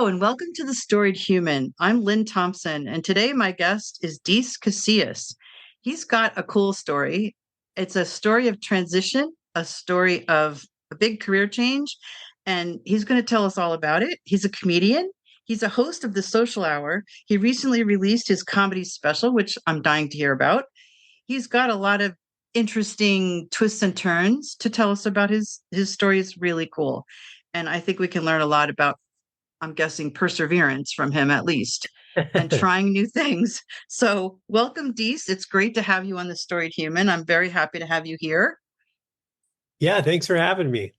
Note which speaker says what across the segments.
Speaker 1: Hello and welcome to The Storied Human. I'm Lynn Thompson, and today my guest is Deece Casillas. He's got a cool story. It's a story of transition, a story of a big career change, and he's going to tell us all about it. He's a comedian. He's a host of The Social Hour. He recently released his comedy special, which I'm dying to hear about. He's got a lot of interesting twists and turns to tell us about his story. Is really cool. And I think we can learn a lot about, I'm guessing, perseverance from him at least, and trying new things. So welcome, Deece. It's great to have you on The Storied Human. I'm very happy to have you here.
Speaker 2: Yeah, thanks for having me.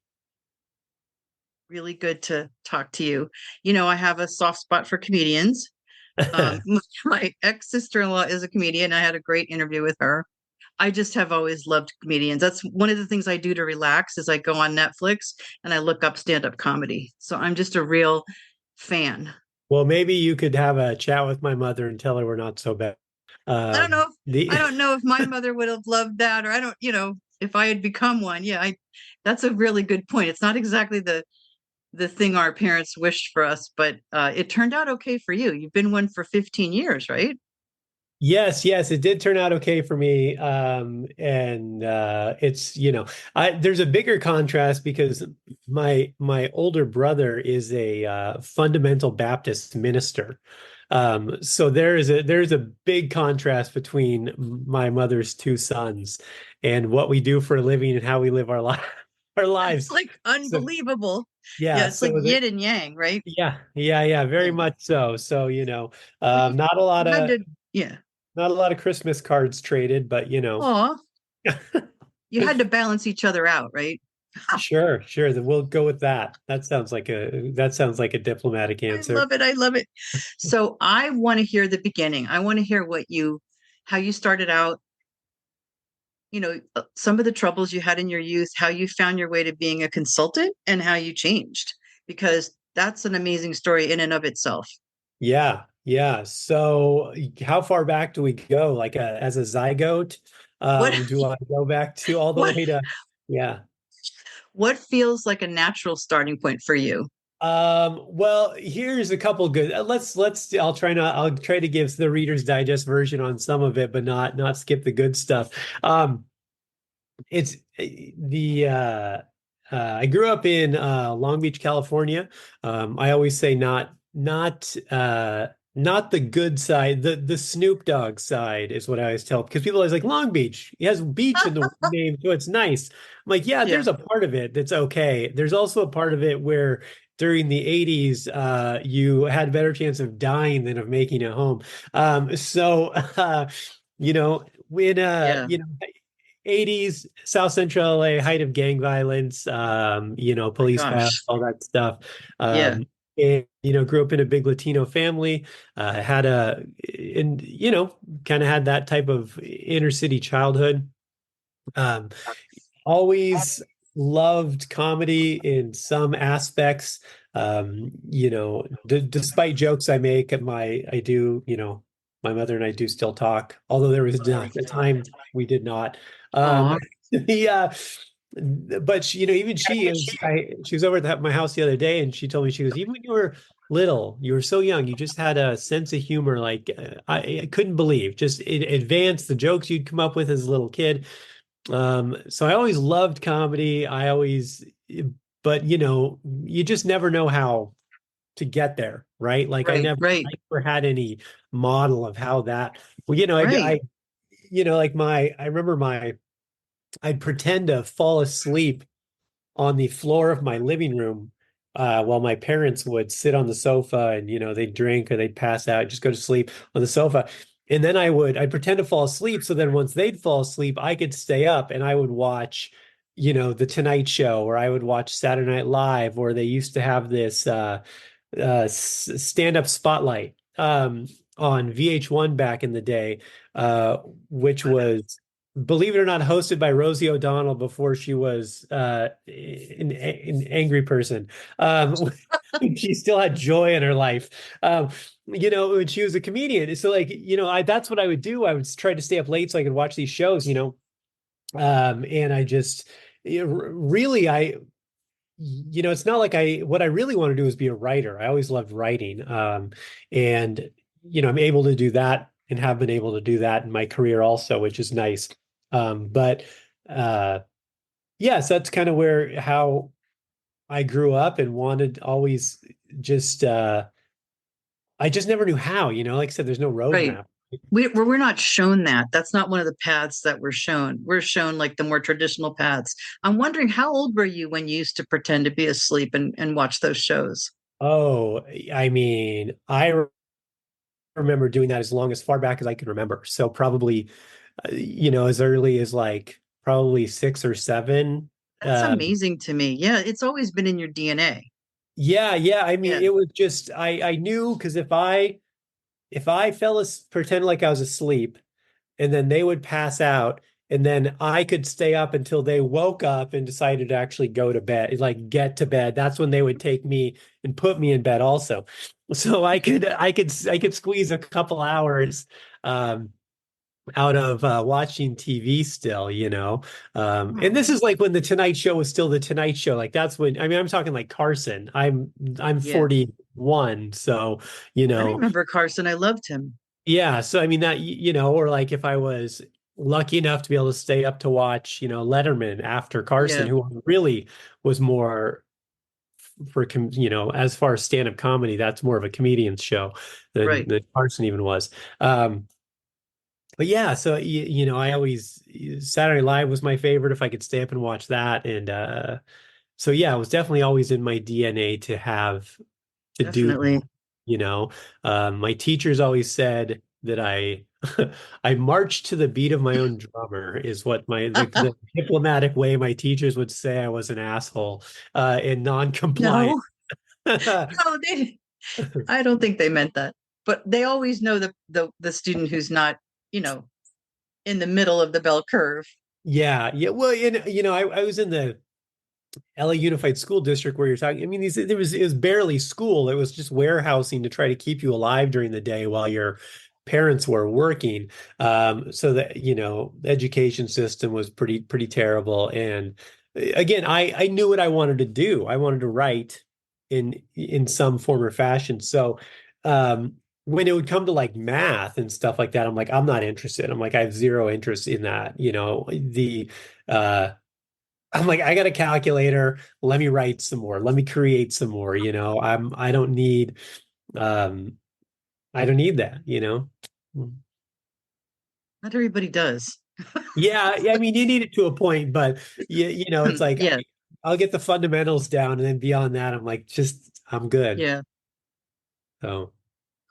Speaker 1: Really good to talk to you. I have a soft spot for comedians. My ex-sister-in-law is a comedian. I had a great interview with her. I just have always loved comedians. That's one of the things I do to relax is I go on Netflix and I look up stand-up comedy. So I'm just a real fan.
Speaker 2: Well, maybe you could have a chat with my mother and tell her we're not so bad.
Speaker 1: I don't know if
Speaker 2: The
Speaker 1: I don't know if my mother would have loved that, or I don't, if I had become one. Yeah, I that's a really good point. It's not exactly the thing our parents wished for us, but it turned out okay for you. You've been one for 15 years, right?
Speaker 2: yes, it did turn out okay for me. And it's, there's a bigger contrast because my older brother is a fundamental Baptist minister. So there's a big contrast between my mother's two sons and what we do for a living and how we live our life our
Speaker 1: It's
Speaker 2: lives.
Speaker 1: like
Speaker 2: So
Speaker 1: unbelievable. Yeah,
Speaker 2: yeah,
Speaker 1: it's like
Speaker 2: so
Speaker 1: yin and yang, right?
Speaker 2: yeah, very
Speaker 1: Yeah.
Speaker 2: much so. So,
Speaker 1: Well, you
Speaker 2: not a lot
Speaker 1: had
Speaker 2: of
Speaker 1: to, yeah.
Speaker 2: Christmas cards traded, but
Speaker 1: Aw, you had to balance each other out, right?
Speaker 2: sure. Then we'll go with that. That sounds like a diplomatic
Speaker 1: I
Speaker 2: answer.
Speaker 1: love it. I love it. So I want to hear the beginning. I want to hear how you started out, some of the troubles you had in your youth, how you found your way to being a consultant and how you changed, because that's an amazing story in and of itself.
Speaker 2: Yeah. So how far back do we go? Like as a zygote?
Speaker 1: What,
Speaker 2: Do I go back to all the
Speaker 1: what,
Speaker 2: way to, yeah.
Speaker 1: what feels like a natural starting point for you?
Speaker 2: Well, here's a couple good. I'll try to give the Reader's Digest version on some of it, but not skip the good stuff. It's the I grew up in Long Beach, California. I always say not the good side. The Snoop Dogg side is what I always tell, because people are always like, Long Beach. It has beach in the name, so it's nice. I'm like, yeah,
Speaker 1: Yeah.
Speaker 2: there's a part of it that's okay. There's also a part of it where during the 80s, you had a better chance of dying than of making it home. So you know, when
Speaker 1: Yeah.
Speaker 2: 80s South Central LA, height of gang violence,
Speaker 1: My
Speaker 2: police violence,
Speaker 1: gosh.
Speaker 2: all that stuff.
Speaker 1: Yeah.
Speaker 2: And grew up in a big Latino family, had a and kind of had that type of inner city childhood. Um, Always loved comedy in some aspects. Despite jokes I make, my mother and I do still talk, although there was not a time we did not. Um,
Speaker 1: Aw.
Speaker 2: yeah, but even she was over at my house the other day, and she told me, she goes, even when you were little, you were so young, you just had a sense of humor, like I couldn't believe, just in advance the jokes you'd come up with as a little kid. So I always loved comedy. But you just never know how to get there, right? Like
Speaker 1: Right. Right.
Speaker 2: I never had any model of how that, well,
Speaker 1: Right.
Speaker 2: I remember I'd pretend to fall asleep on the floor of my living room, while my parents would sit on the sofa and they'd drink or they'd pass out, just go to sleep on the sofa. And then I'd pretend to fall asleep. So then once they'd fall asleep, I could stay up and I would watch, The Tonight Show, or I would watch Saturday Night Live, or they used to have this stand-up spotlight on VH1 back in the day, uh, which was, believe it or not, hosted by Rosie O'Donnell before she was an angry person. She still had joy in her life. When she was a comedian. So like, that's what I would do. I would try to stay up late so I could watch these shows, and I just really, it's not like what I really want to do is be a writer. I always loved writing. And, I'm able to do that and have been able to do that in my career also, which is nice. But uh, yes, that's kind of how I grew up and wanted always just, I just never knew how, like I said, there's no
Speaker 1: Right.
Speaker 2: roadmap.
Speaker 1: We're not shown that. That's not one of the paths that we're shown. We're shown like the more traditional paths. I'm wondering how old were you when you used to pretend to be asleep and watch those shows?
Speaker 2: Oh, I mean, remember doing that as far back as I can remember. So probably, as early as like probably 6 or 7.
Speaker 1: That's
Speaker 2: Um,
Speaker 1: amazing to me. Yeah, it's always been in your DNA.
Speaker 2: yeah, yeah. I mean,
Speaker 1: Yeah.
Speaker 2: it was just I knew because if I pretend like I was asleep, and then they would pass out, and then I could stay up until they woke up and decided to actually go to bed, like get to bed. That's when they would take me and put me in bed also. So I could squeeze a couple hours um out of watching TV still, And this
Speaker 1: Oh,
Speaker 2: is like when the Tonight Show was still the Tonight Show. Like that's when I mean I'm talking like Carson. I'm
Speaker 1: yeah.
Speaker 2: 41, so you
Speaker 1: I
Speaker 2: know,
Speaker 1: remember Carson. I loved him.
Speaker 2: yeah, so I mean that or like if I was lucky enough to be able to stay up to watch, Letterman after Carson,
Speaker 1: Yeah,
Speaker 2: who really was more as far as stand-up comedy, that's more of a comedian's show than
Speaker 1: right.
Speaker 2: than Carson even was. Um, but yeah, so I always Saturday Night Live was my favorite if I could stay up and watch that, and so yeah, it was definitely always in my DNA to do
Speaker 1: Definitely.
Speaker 2: you know. My teachers always said that I I marched to the beat of my own drummer is what the diplomatic way my teachers would say I was an asshole and non-compliant.
Speaker 1: No, no, I don't think they meant that. But they always know the student who's not, you know, in the middle of the bell curve.
Speaker 2: Yeah, yeah. Well, I was in the LA Unified School District where you're talking. I mean, it was barely school. It was just warehousing to try to keep you alive during the day while your parents were working. So that, the education system was pretty terrible. And again, I knew what I wanted to do. I wanted to write in some form or fashion. So when it would come to like math and stuff like that, I'm like, I'm not interested. I'm like, I have zero interest in that. Uh I'm like, I got a calculator. Let me write some more. Let me create some more. Um, I don't need that.
Speaker 1: Not everybody does.
Speaker 2: Yeah, yeah, I mean, you need it to a point, but it's like
Speaker 1: Yeah,
Speaker 2: I'll get the fundamentals down, and then beyond that, I'm like, I'm good.
Speaker 1: yeah.
Speaker 2: So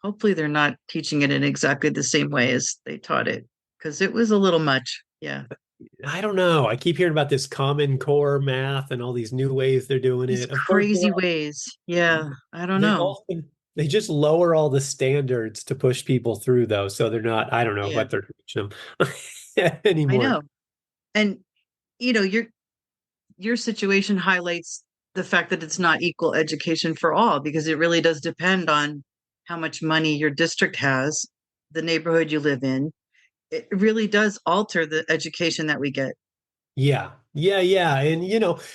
Speaker 1: Hopefully they're not teaching it in exactly the same way as they taught it because it was a little much. Yeah.
Speaker 2: I don't know. I keep hearing about this Common Core math and all these new ways they're doing
Speaker 1: These
Speaker 2: it. Of course,
Speaker 1: crazy ways. Yeah. I don't
Speaker 2: They
Speaker 1: know.
Speaker 2: also they just lower all the standards to push people through though, so they're not, I don't know
Speaker 1: Yeah,
Speaker 2: what they're teaching them
Speaker 1: I
Speaker 2: anymore.
Speaker 1: know. And your situation highlights the fact that it's not equal education for all because it really does depend on how much money your district has, the neighborhood you live in. It really does alter the education that we get.
Speaker 2: Yeah. Yeah, yeah. And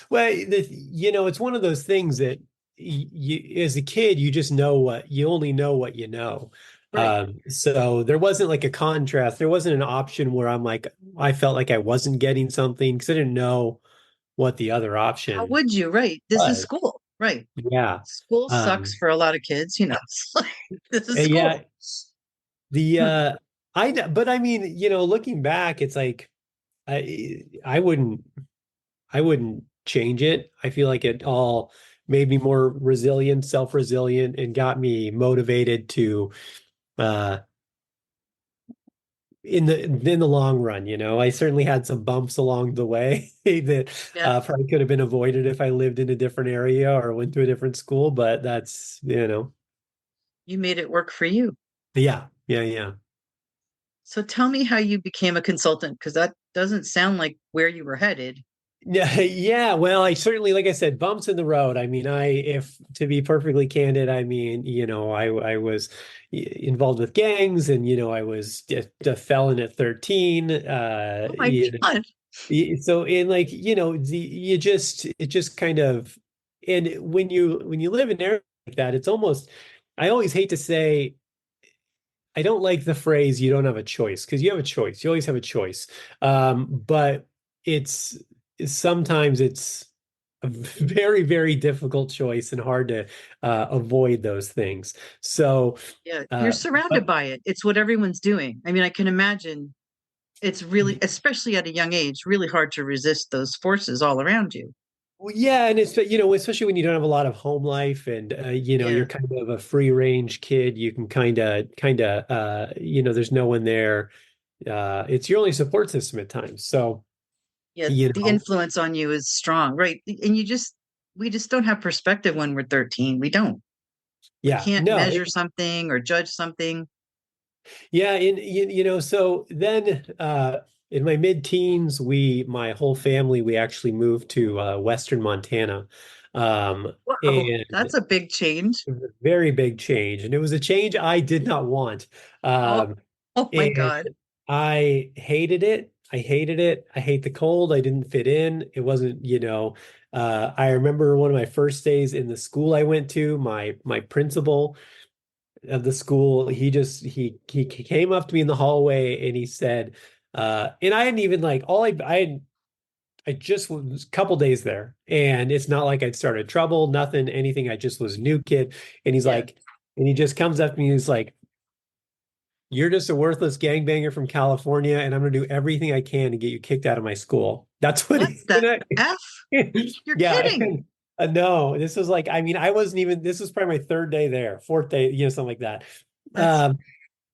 Speaker 2: well, it's one of those things that as a kid, you only know what you know.
Speaker 1: Right.
Speaker 2: So there wasn't like a contrast. There wasn't an option where I felt like I wasn't getting something because I didn't know what the other
Speaker 1: How
Speaker 2: option
Speaker 1: would you? Right. This is
Speaker 2: was.
Speaker 1: school. Right.
Speaker 2: Yeah.
Speaker 1: School sucks
Speaker 2: Um,
Speaker 1: for a lot of kids. It's like, this is
Speaker 2: and yeah,
Speaker 1: school.
Speaker 2: the
Speaker 1: Hmm.
Speaker 2: but I mean, looking back, it's like I wouldn't change it. I feel like it all made me more resilient, self-resilient, and got me motivated to uh in the long run, I certainly had some bumps along the way that
Speaker 1: Yeah.
Speaker 2: probably could have been avoided if I lived in a different area or went to a different school, but
Speaker 1: You made it work for you.
Speaker 2: yeah, yeah, yeah.
Speaker 1: So tell me how you became a consultant because that doesn't sound like where you were headed.
Speaker 2: Yeah, yeah. Well, I certainly, like I said, bumps in the road. I mean, if to be perfectly candid, I mean, I was involved with gangs, and I was a felon at 13.
Speaker 1: Oh my God.
Speaker 2: So in like, it just kind of. and when you live in an area like that, it's almost I always hate to say I don't like the phrase you don't have a choice because you have a choice. You always have a choice. But it's sometimes it's a very, very difficult choice and hard to avoid those things. So,
Speaker 1: Yeah, you're
Speaker 2: uh,
Speaker 1: surrounded
Speaker 2: but
Speaker 1: by it. It's what everyone's doing. I mean, I can imagine it's really, especially at a young age, really hard to resist those forces all around you.
Speaker 2: well, yeah, and it's especially when you don't have a lot of home life and you're
Speaker 1: Yeah.
Speaker 2: kind of a free range kid. You can kind of there's no one there. It's your only support system at times. So,
Speaker 1: Yeah,
Speaker 2: you
Speaker 1: the
Speaker 2: know,
Speaker 1: influence on you is strong, right? And we just don't have perspective when we're 13. We don't. We
Speaker 2: yeah,
Speaker 1: can't
Speaker 2: no,
Speaker 1: measure something or judge something.
Speaker 2: yeah, so then in my mid-teens, my whole family, we actually moved to Western Montana.
Speaker 1: Wow,
Speaker 2: And
Speaker 1: that's a big change.
Speaker 2: it was a very big change. And it was a change I did not want.
Speaker 1: Oh,
Speaker 2: Um,
Speaker 1: oh my
Speaker 2: and
Speaker 1: God.
Speaker 2: I hated it. I hated it. I hate the cold. I didn't fit in. It wasn't, I remember one of my first days in the school I went to, my principal of the school, he came up to me in the hallway and he said, and I hadn't even like all I just was a couple days there, and it's not like I'd started trouble, nothing, anything. I just was a new kid, and
Speaker 1: Yeah.
Speaker 2: he just comes up to me, and he's like, "You're just a worthless gangbanger from California, and I'm gonna do everything I can to get you kicked out of my school." That's what
Speaker 1: What
Speaker 2: he,
Speaker 1: the
Speaker 2: and
Speaker 1: F? You're
Speaker 2: yeah,
Speaker 1: kidding.
Speaker 2: no, this was like, I mean, I wasn't even. This was probably my third day there, fourth day, something like that.
Speaker 1: That's
Speaker 2: Um,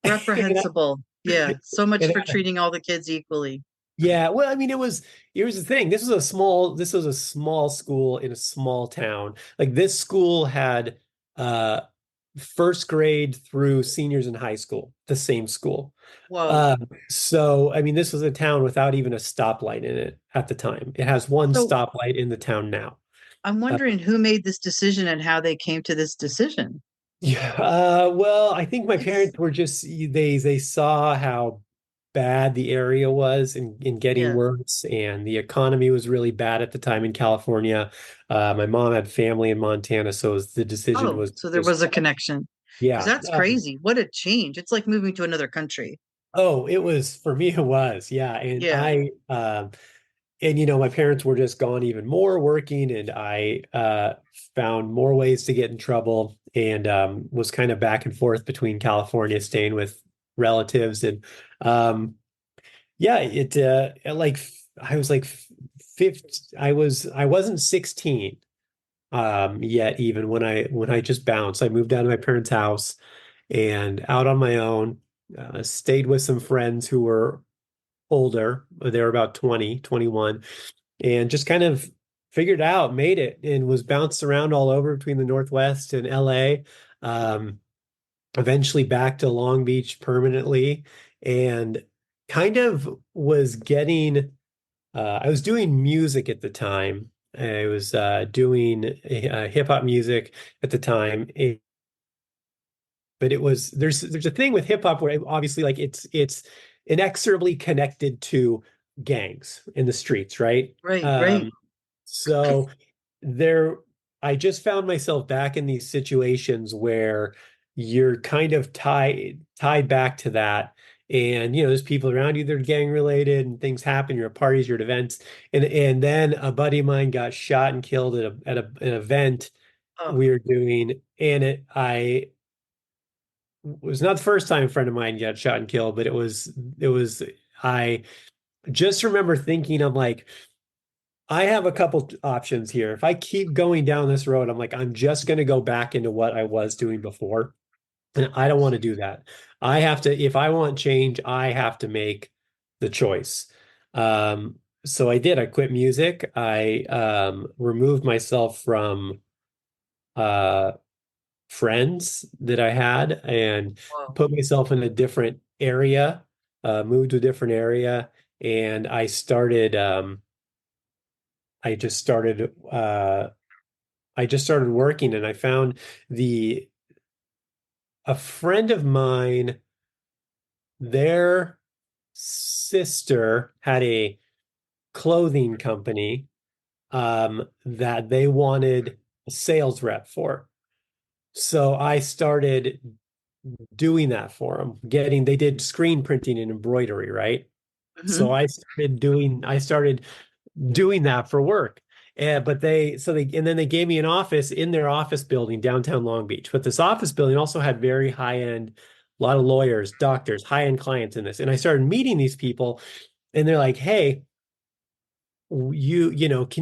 Speaker 2: and
Speaker 1: reprehensible. Yeah. So much
Speaker 2: and
Speaker 1: for treating all the kids equally.
Speaker 2: yeah, well, I mean, here's the thing. This was a small school in a small town. Like this school had uh first grade through seniors in high school, the same school.
Speaker 1: Whoa.
Speaker 2: So I mean, this was a town without even a stoplight in it at the time. It has one
Speaker 1: So
Speaker 2: stoplight in the town now.
Speaker 1: I'm
Speaker 2: Uh,
Speaker 1: wondering who made this decision and how they came to this decision.
Speaker 2: Yeah, well, I think my
Speaker 1: It's,
Speaker 2: parents were just they saw how bad the area was in getting
Speaker 1: yeah.
Speaker 2: worse, and the economy was really bad at the time in California. My mom had family in Montana, so the decision
Speaker 1: Oh,
Speaker 2: was
Speaker 1: so there
Speaker 2: just
Speaker 1: was a connection. Because
Speaker 2: yeah.
Speaker 1: that's crazy. What a change. It's like moving to another country.
Speaker 2: Oh, it was for me. It was yeah, and
Speaker 1: Yeah.
Speaker 2: my parents were just gone even more working, and I found more ways to get in trouble, and was kind of back and forth between California, staying with relatives, and um, yeah, like I was like 50, I wasn't 16 yet even when I just bounced. I moved out of my parents' house and out on my own, stayed with some friends who were older. They were about 20, 21, and just kind of figured out, made it, and was bounced around all over between the Northwest and LA. Um, Eventually back to Long Beach permanently, and kind of was getting, I was doing music at the time. I was doing hip hop music at the time. But it was there's a thing with hip hop where obviously like it's inexorably connected to gangs in the streets, right?
Speaker 1: Right, right.
Speaker 2: Um, so there, I just found myself back in these situations where you're kind of tied back to that. And there's people around you that are gang related and things happen. You're at parties, you're at events. And then a buddy of mine got shot and killed an event
Speaker 1: Oh,
Speaker 2: we were doing. And I was not the first time a friend of mine got shot and killed, but it was I just remember thinking, I'm like, I have a couple options here. If I keep going down this road, I'm like, I'm just going to go back into what I was doing before. And I don't want to do that. I have to, if I want change, I have to make the choice. So I did. I quit music. I removed myself from uh, friends that I had and
Speaker 1: whoa.
Speaker 2: put myself in a different area, moved to a different area, and I just started I just started working, and I found the a friend of mine, their sister had a clothing company that they wanted. a sales rep for. So I started doing that for them. They did screen printing and embroidery, right? So
Speaker 1: Hmm.
Speaker 2: I started doing that for work. And then they gave me an office in their office building downtown Long Beach. But this office building also had very high end, a lot of lawyers, doctors, high end clients in this. And I started meeting these people, and they're like, "Hey, can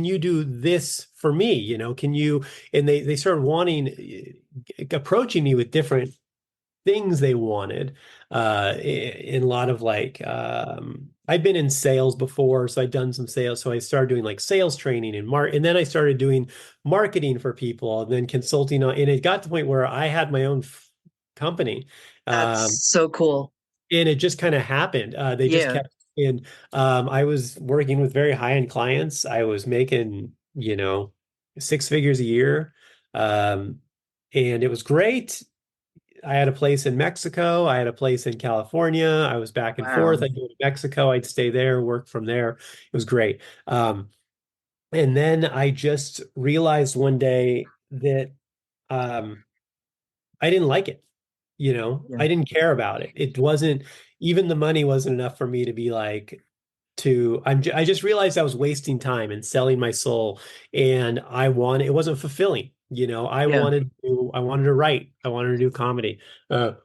Speaker 2: you do this for me? Can you?" And they started approaching me with different things they wanted. In a lot of I've been in sales before, so I'd done some sales. So I started doing like sales training and then I started doing marketing for people and then consulting and it got to the point where I had my own company. Um,
Speaker 1: That's so cool.
Speaker 2: and it just kind of happened. They just
Speaker 1: Yeah.
Speaker 2: kept in. I was working with very high-end clients. I was making, six figures a year. Um, and it was great. I had a place in Mexico. I had a place in California. I was back and forth.
Speaker 1: Wow.
Speaker 2: I'd go to Mexico. I'd stay there, work from there. It was great. And then I just realized one day that um, I didn't like it.
Speaker 1: Yeah.
Speaker 2: I didn't care about it. It wasn't even the money wasn't enough for me to be like I just realized I was wasting time and selling my soul, and it wasn't fulfilling.
Speaker 1: Yeah.
Speaker 2: I wanted to write. I wanted to do comedy. A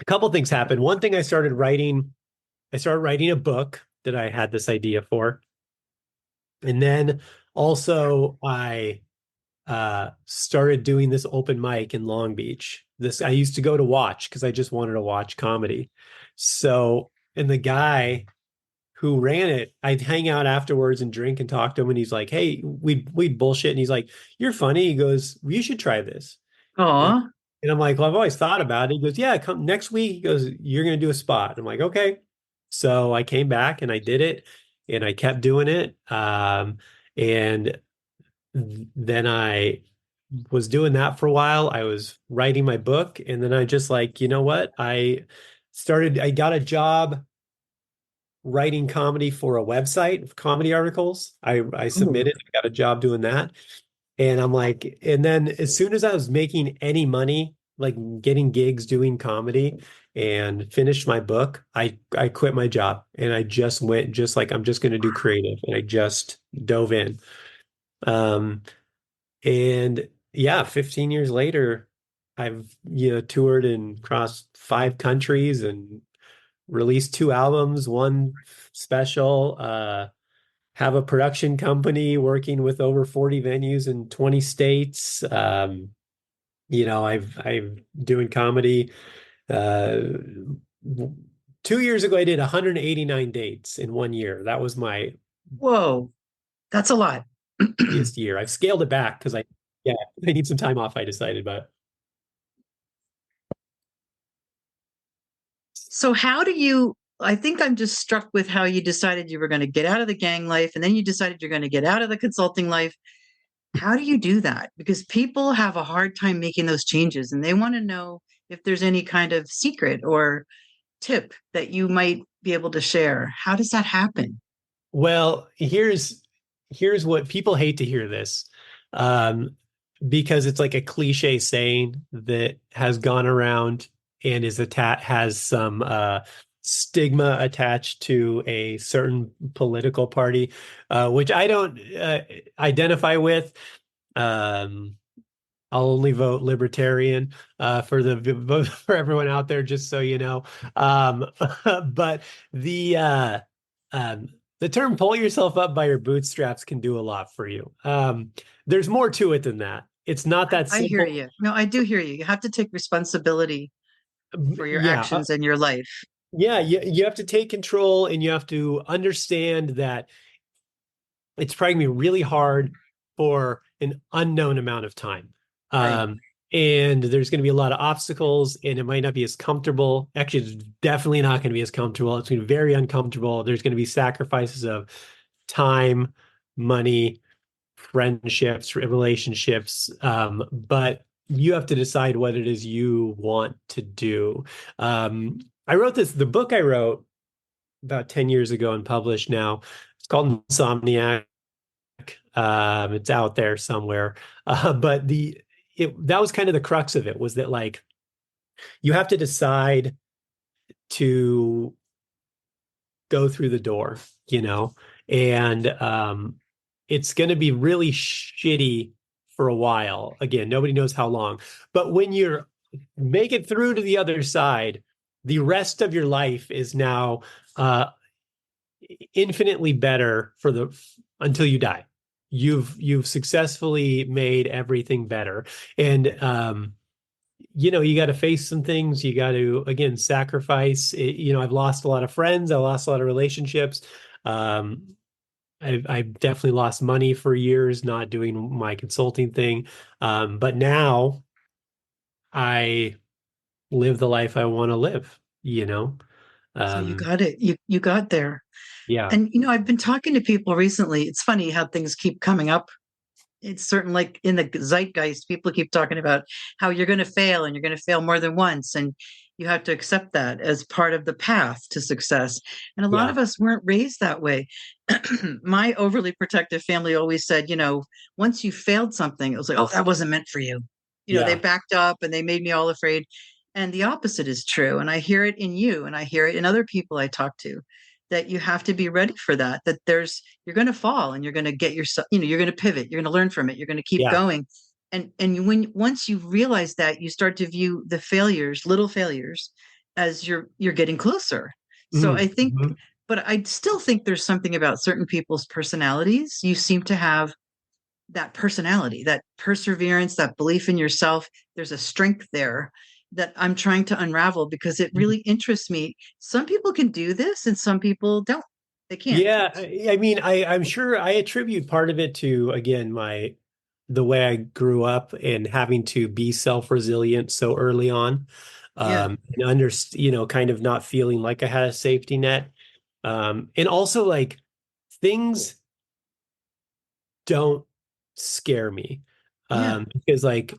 Speaker 2: couple things happened. One thing I started writing a book that I had this idea for. And then also I started doing this open mic in Long Beach. This I used to go to watch because I just wanted to watch comedy. So, and the guy who ran it, I'd hang out afterwards and drink and talk to him. And he's like, "Hey, we'd bullshit." And he's like, "You're funny." He goes, "Well, you should try this." And,
Speaker 1: Aw.
Speaker 2: and I'm like, "Well, I've always thought about it." He goes, "Yeah, come next week." He goes, "You're going to do a spot." I'm like, "Okay." So I came back and I did it and I kept doing it. And then I was doing that for a while. I was writing my book. And then I just like, you know what? I got a job writing comedy for a website, comedy articles. I
Speaker 1: Ooh.
Speaker 2: submitted, I got a job doing that. And I'm like, and then as soon as I was making any money, like getting gigs doing comedy and finished my book, I quit my job and I just went just like I'm just going to do creative and I just dove in. Um, and yeah, 15 years later, I've toured and crossed 5 countries and released 2 albums, one special. Have a production company working with over 40 venues in 20 states. I've doing comedy. Uh, 2 years ago, I did 189 dates in one year. That was my
Speaker 1: Whoa. That's a lot.
Speaker 2: busiest year. I've scaled it back because yeah, I need some time off, I decided, but
Speaker 1: So I think I'm just struck with how you decided you were going to get out of the gang life and then you decided you're going to get out of the consulting life. How do you do that? Because people have a hard time making those changes and they want to know if there's any kind of secret or tip that you might be able to share. How does that happen?
Speaker 2: well, here's what people hate to hear this. Um, because it's like a cliche saying that has gone around and has some stigma attached to a certain political party, which I don't identify with. Um, I'll only vote libertarian for everyone out there, just so you know. Um, but the uh, um, the term "pull yourself up by your bootstraps" can do a lot for you. There's more to it than that. It's not that
Speaker 1: I hear
Speaker 2: simple.
Speaker 1: you. No, I do hear you. You have to take responsibility for your
Speaker 2: Yeah,
Speaker 1: actions and your life.
Speaker 2: yeah. You have to take control, and you have to understand that it's probably gonna be really hard for an unknown amount of time.
Speaker 1: Right.
Speaker 2: Um, and there's going to be a lot of obstacles, and it might not be as comfortable. Actually, it's definitely not going to be as comfortable. It's going to be very uncomfortable. There's going to be sacrifices of time, money, friendships, relationships. But you have to decide what it is you want to do. The book I wrote about 10 years ago and published now. It's called Insomniac. It's out there somewhere. But that was kind of the crux of it, was that like you have to decide to go through the door, you know, and it's going to be really shitty for a while. Again, nobody knows how long, but when you're make it through to the other side, the rest of your life is now uh, infinitely better for the until you die. You've successfully made everything better, and you know, you got to face some things. You got to, again, sacrifice. You know, I've lost a lot of friends. I lost a lot of relationships. Um, I've definitely lost money for years not doing my consulting thing. But now I live the life I want to live, you know?
Speaker 1: So you
Speaker 2: Um,
Speaker 1: got it. You got there.
Speaker 2: yeah,
Speaker 1: And I've been talking to people recently. It's funny how things keep coming up. It's certain, like in the zeitgeist, people keep talking about how you're going to fail and you're going to fail more than once. And you have to accept that as part of the path to success. And a lot
Speaker 2: yeah,
Speaker 1: of us weren't raised that way. My overly protective family always said, once you failed something, it was like, oh, that wasn't meant for you. They
Speaker 2: yeah.
Speaker 1: backed up and they made me all afraid. And the opposite is true. And I hear it in you and I hear it in other people I talk to, that you have to be ready for that, that you're going to fall and you're going to get yourself, you're going to pivot, you're going to learn from it, you're going to keep
Speaker 2: Yeah.
Speaker 1: going. And once you realize that, you start to view the failures, little failures, as you're getting closer. So I think,
Speaker 2: Mhm.
Speaker 1: but I still think there's something about certain people's personalities. You seem to have that personality, that perseverance, that belief in yourself. There's a strength there that I'm trying to unravel because it really interests me. Some people can do this and some people don't. They can't.
Speaker 2: Yeah, I mean, I'm sure I attribute part of it to, again, the way I grew up and having to be self-resilient so early on,
Speaker 1: Yeah.
Speaker 2: and you know, kind of not feeling like I had a safety net. And also like things don't scare me,
Speaker 1: Yeah.
Speaker 2: because like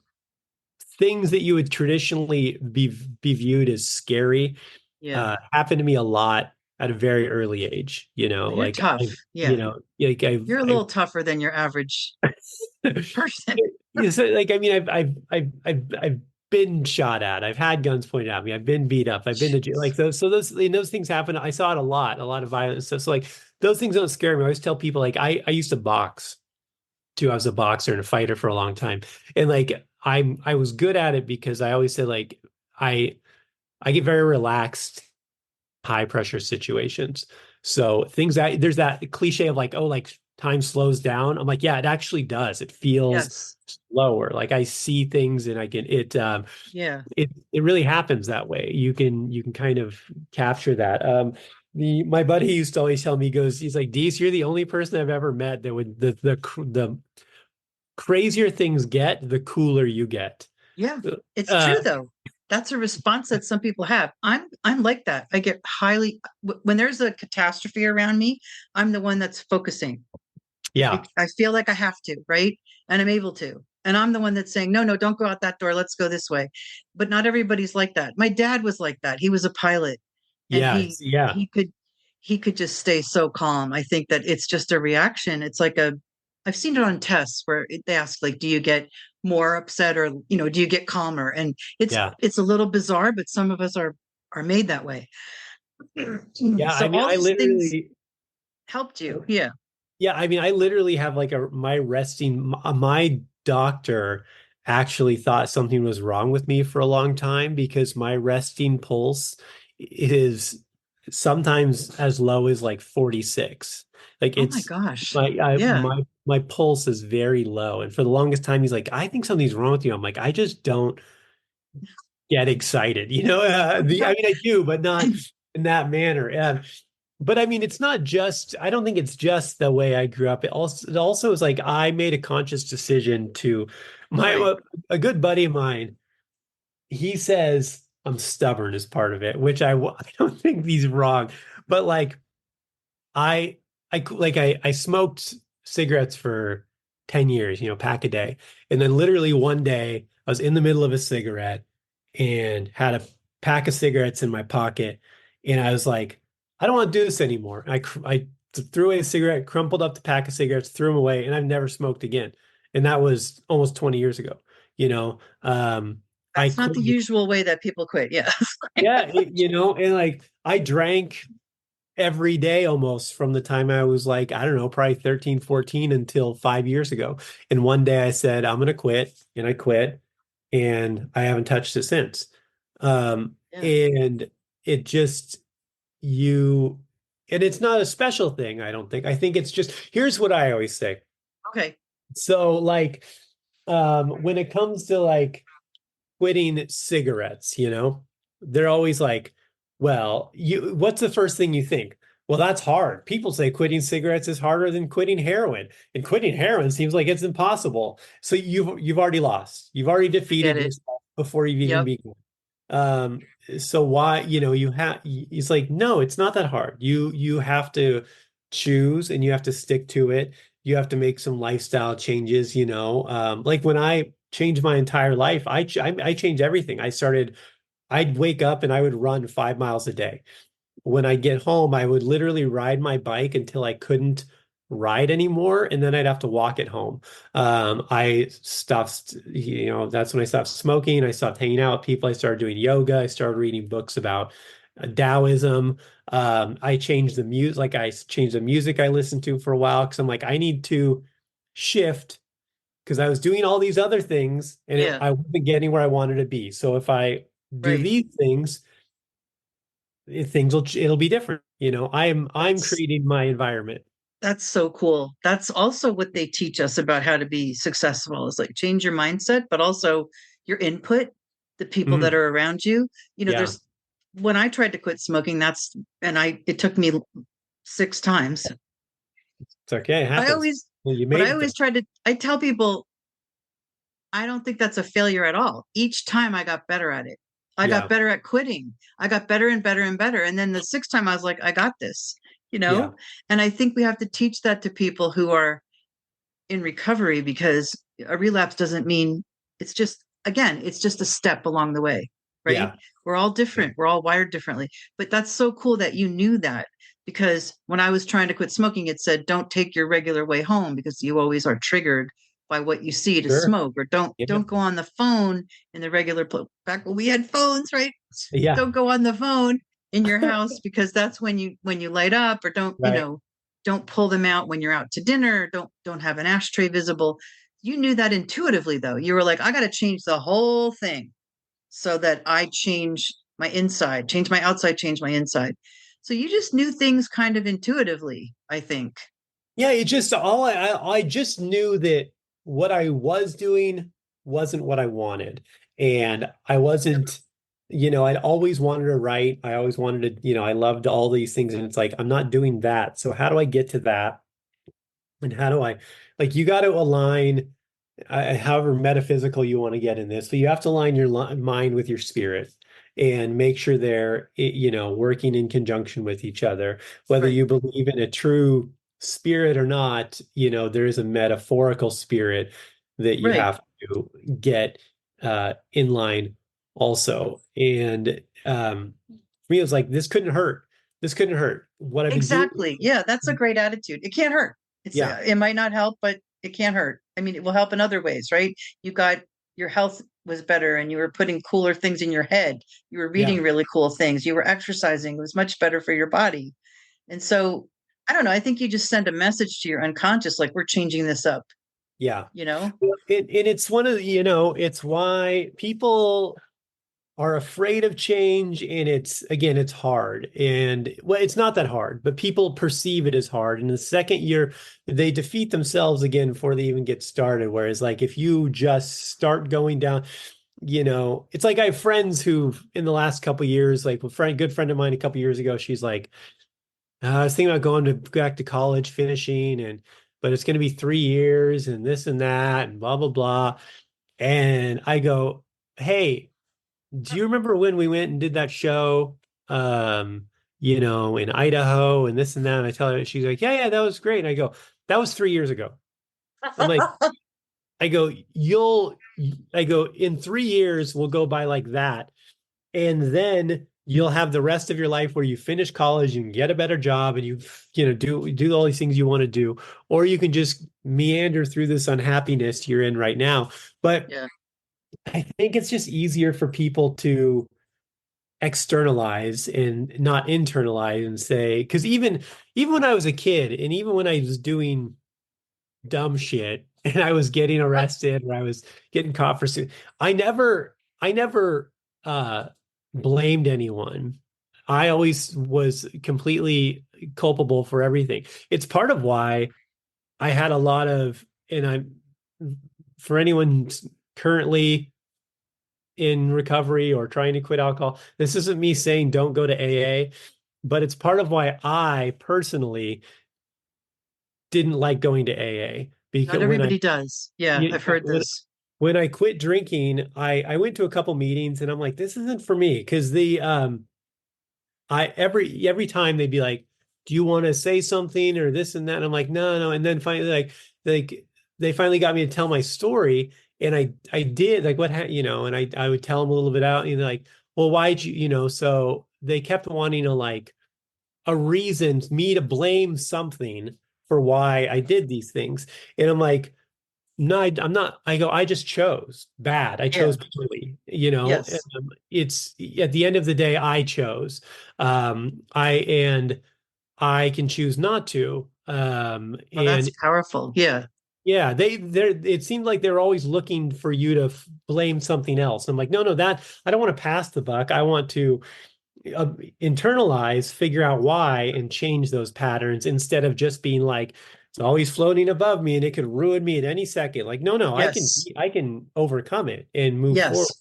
Speaker 2: things that you would traditionally be viewed as scary
Speaker 1: Yeah.
Speaker 2: happened to me a lot at a very early age. You know,
Speaker 1: Well, you're
Speaker 2: like
Speaker 1: tough.
Speaker 2: you
Speaker 1: Yeah.
Speaker 2: know, like
Speaker 1: You're a
Speaker 2: I've
Speaker 1: little tougher than your average person.
Speaker 2: yeah, so like I mean, I've been shot at. I've had guns pointed at me. I've been beat up. I've been to jail. Like those things happen. I saw it a lot of violence. So like those things don't scare me. I always tell people like I used to box too. I was a boxer and a fighter for a long time, and like I was good at it because I always said like I I get very relaxed high pressure situations. So things that there's that cliche of like, oh, like time slows down. I'm like, yeah, it actually does. It feels
Speaker 1: Yes.
Speaker 2: slower. Like I see things and I can
Speaker 1: Yeah.
Speaker 2: it really happens that way. You can kind of capture that. My buddy used to always tell me, he's like, Deece, you're the only person I've ever met that would the crazier things get, the cooler you get.
Speaker 1: Yeah. It's true
Speaker 2: Uh
Speaker 1: though. That's a response that some people have. I'm like that. I get when there's a catastrophe around me, I'm the one that's focusing.
Speaker 2: yeah,
Speaker 1: I feel like I have to, right? And I'm able to. And I'm the one that's saying, no, no, don't go out that door. Let's go this way. But not everybody's like that. My dad was like that. He was a pilot and
Speaker 2: yeah,
Speaker 1: he could just stay so calm. I think that it's just a reaction. It's like I've seen it on tests where they ask like, do you get more upset or, do you get calmer? And it's
Speaker 2: yeah.
Speaker 1: it's a little bizarre, but some of us are made that way.
Speaker 2: Yeah,
Speaker 1: So
Speaker 2: I mean,
Speaker 1: all
Speaker 2: I
Speaker 1: these things
Speaker 2: literally,
Speaker 1: helped you. Yeah.
Speaker 2: yeah, I mean, I literally have like my doctor actually thought something was wrong with me for a long time because my resting pulse is sometimes as low as like 46. Like
Speaker 1: Oh my
Speaker 2: it's
Speaker 1: gosh. Yeah.
Speaker 2: my pulse is very low. And for the longest time, he's like, I think something's wrong with you. I'm like, I just don't get excited. You know, I mean, I do, but not in that manner. But I mean, it's not just, I don't think it's just the way I grew up. It also is like I made a conscious decision to
Speaker 1: Right.
Speaker 2: a good buddy of mine, he says I'm stubborn as part of it, which I don't think he's wrong. But like I I smoked cigarettes for 10 years, you know, pack a day. And then literally one day I was in the middle of a cigarette and had a pack of cigarettes in my pocket. And I was like, I don't want to do this anymore. I threw away a cigarette, crumpled up the pack of cigarettes, threw them away, and I've never smoked again. And that was almost 20 years ago. You know, I
Speaker 1: That's not
Speaker 2: quit.
Speaker 1: the usual way that people quit. Yes.
Speaker 2: Yeah, and like I drank every day almost from the time I was like, I don't know, probably 13, 14 until 5 years ago. And one day I said, I'm going to quit. And I quit. And I haven't touched it since.
Speaker 1: Yeah.
Speaker 2: And it just, you, and it's not a special thing, I don't think. I think it's just, here's what I always say.
Speaker 1: Okay.
Speaker 2: So, like, when it comes to like quitting cigarettes, they're always like, well, what's the first thing you think? Well, that's hard. People say quitting cigarettes is harder than quitting heroin. And quitting heroin seems like it's impossible. So you've already lost. You've already
Speaker 1: I get
Speaker 2: defeated
Speaker 1: it.
Speaker 2: yourself before you've even
Speaker 1: Yep.
Speaker 2: begun. Um, so why, you have it's like, no, it's not that hard. You have to choose and you have to stick to it. You have to make some lifestyle changes. Like when I changed my entire life, I changed everything. I'd wake up and I would run 5 miles a day. When I get home, I would literally ride my bike until I couldn't ride anymore, and then I'd have to walk it home. I stopped, that's when I stopped smoking. I stopped hanging out with people. I started doing yoga. I started reading books about Taoism. I changed the music, like I changed the music I listened to for a while because I'm like, I need to shift because I was doing all these other things and
Speaker 1: Yeah.
Speaker 2: I wasn't getting where I wanted to be. So if I do
Speaker 1: Right.
Speaker 2: these things, it'll be different. I'm
Speaker 1: That's
Speaker 2: creating my environment.
Speaker 1: that's so cool. That's also what they teach us about how to be successful is like change your mindset, but also your input, the people that
Speaker 2: Mm,
Speaker 1: are around you.
Speaker 2: yeah,
Speaker 1: There's when I tried to quit smoking, it took me 6 times.
Speaker 2: it's okay. It
Speaker 1: I
Speaker 2: happens.
Speaker 1: always,
Speaker 2: Well, you
Speaker 1: but
Speaker 2: made
Speaker 1: I
Speaker 2: it
Speaker 1: always
Speaker 2: though.
Speaker 1: I tell people, I don't think that's a failure at all. Each time I got better at it. I got
Speaker 2: Yeah,
Speaker 1: better at quitting. I got better and better and better. And then the sixth time I was like, I got this, you
Speaker 2: yeah,
Speaker 1: know? And I think we have to teach that to people who are in recovery because a relapse doesn't mean it's just, again, it's just a step along the way, right?
Speaker 2: yeah,
Speaker 1: We're all
Speaker 2: yeah.
Speaker 1: different. We're all wired differently. But that's so cool that you knew that because when I was trying to quit smoking, it said, don't take your regular way home because you always are triggered by what you see to
Speaker 2: Sure.
Speaker 1: smoke or don't
Speaker 2: Yeah,
Speaker 1: don't go on the phone in the back when we had phones, right?
Speaker 2: yeah,
Speaker 1: Don't go on the phone in your house because that's when you light up or
Speaker 2: right.
Speaker 1: don't pull them out when you're out to dinner, don't have an ashtray visible. You knew that intuitively though. You were like, I got to change the whole thing so that I change my outside, change my inside. So you just knew things kind of intuitively, I think.
Speaker 2: Yeah, it just all I just knew that what I was doing wasn't what I wanted. And I wasn't, I'd always wanted to write. I always wanted to, I loved all these things. And it's like, I'm not doing that. So how do I get to that? And how do I, like, you got to align, however metaphysical you want to get in this. So you have to align your mind with your spirit and make sure they're, working in conjunction with each other. Whether
Speaker 1: Right.
Speaker 2: you believe in a true spirit or not, there is a metaphorical spirit that you
Speaker 1: Right.
Speaker 2: have to get in line also. And for me, it was like, this couldn't hurt. This couldn't hurt. What I've been doing.
Speaker 1: Exactly. Yeah, that's a great attitude. It can't hurt.
Speaker 2: Yeah.
Speaker 1: It might not help, but it can't hurt. I mean, it will help in other ways, right? You got your health was better and you were putting cooler things in your head. You were
Speaker 2: Yeah.
Speaker 1: reading really cool things. You were exercising. It was much better for your body. And so, I don't know, I think you just send a message to your unconscious like we're changing this up,
Speaker 2: Yeah.
Speaker 1: you know?
Speaker 2: Well, and it's one of the, it's why people are afraid of change. And it's hard. And well, it's not that hard, but people perceive it as hard. And the second year, they defeat themselves again before they even get started. Whereas, like, if you just start going down, it's like I have friends who, in the last couple of years, like good friend of mine a couple of years ago, she's like, I was thinking about going back to college, finishing, but it's going to be 3 years and this and that and blah blah blah. And I go, hey, do you remember when we went and did that show, in Idaho and this and that? And I tell her, she's like, yeah, yeah, that was great. And I go, that was 3 years ago. I'm like, I go, I go, in 3 years we'll go by like that, and then you'll have the rest of your life where you finish college and get a better job and do all these things you want to do, or you can just meander through this unhappiness you're in right now. But
Speaker 1: Yeah.
Speaker 2: I think it's just easier for people to externalize and not internalize and say, because even when I was a kid and even when I was doing dumb shit and I was getting arrested or I was getting caught for I never uh blamed anyone. I always was completely culpable for everything. It's part of why I had a lot of, and I'm for anyone currently in recovery or trying to quit alcohol, this isn't me saying don't go to AA, but it's part of why I personally didn't like going to AA because
Speaker 1: Not everybody does. Yeah, I've heard
Speaker 2: when
Speaker 1: this.
Speaker 2: I quit drinking, I went to a couple meetings and I'm like, this isn't for me because I every time they'd be like, do you want to say something or this and that? And I'm like, no, no. And then finally, like they finally got me to tell my story, and I did like and I would tell them a little bit out, and they're like, well, why'd you, so they kept wanting to like a reason me to blame something for why I did these things. And I'm like, no, I'm not. I go, I just chose bad. I
Speaker 1: Yeah.
Speaker 2: chose poorly. And,
Speaker 1: Yes.
Speaker 2: it's at the end of the day, I chose. And I can choose not to.
Speaker 1: Well, that's
Speaker 2: And
Speaker 1: powerful. Yeah.
Speaker 2: yeah, it seemed like they're always looking for you to blame something else. I'm like, no, no, that I don't want to pass the buck. I want to uh, internalize, figure out why, and change those patterns instead of just being like, it's always floating above me and it could ruin me at any second. Like, no, no,
Speaker 1: Yes.
Speaker 2: I can overcome it and move forward.
Speaker 1: Yes.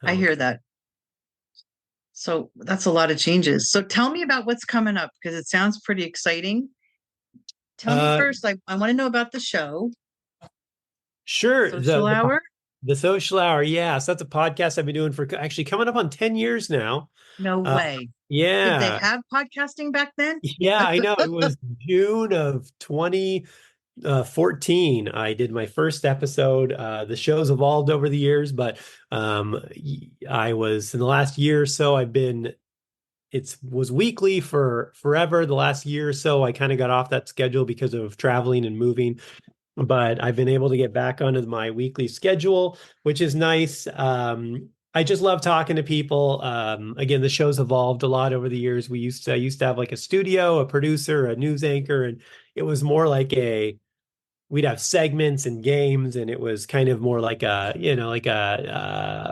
Speaker 1: I
Speaker 2: So,
Speaker 1: hear that. So that's a lot of changes. So tell me about what's coming up because it sounds pretty exciting. Tell me
Speaker 2: uh,
Speaker 1: first, I want to know about the show,
Speaker 2: sure.
Speaker 1: Social Hour.
Speaker 2: The social hour. Yeah. So that's a podcast I've been doing for actually coming up on 10 years now.
Speaker 1: No
Speaker 2: Uh,
Speaker 1: way. Did they
Speaker 2: yeah.
Speaker 1: have podcasting back then?
Speaker 2: Yeah, I know. It was June of 2014. I did my first episode. The show's evolved over the years, but I was in the last year or so, it was weekly for forever. The last year or so, I kind of got off that schedule because of traveling and moving, but I've been able to get back onto my weekly schedule, which is nice. I just love talking to people. Again, the show's evolved a lot over the years. I used to have like a studio, a producer, a news anchor, and it was more like we'd have segments and games, and it was kind of more like a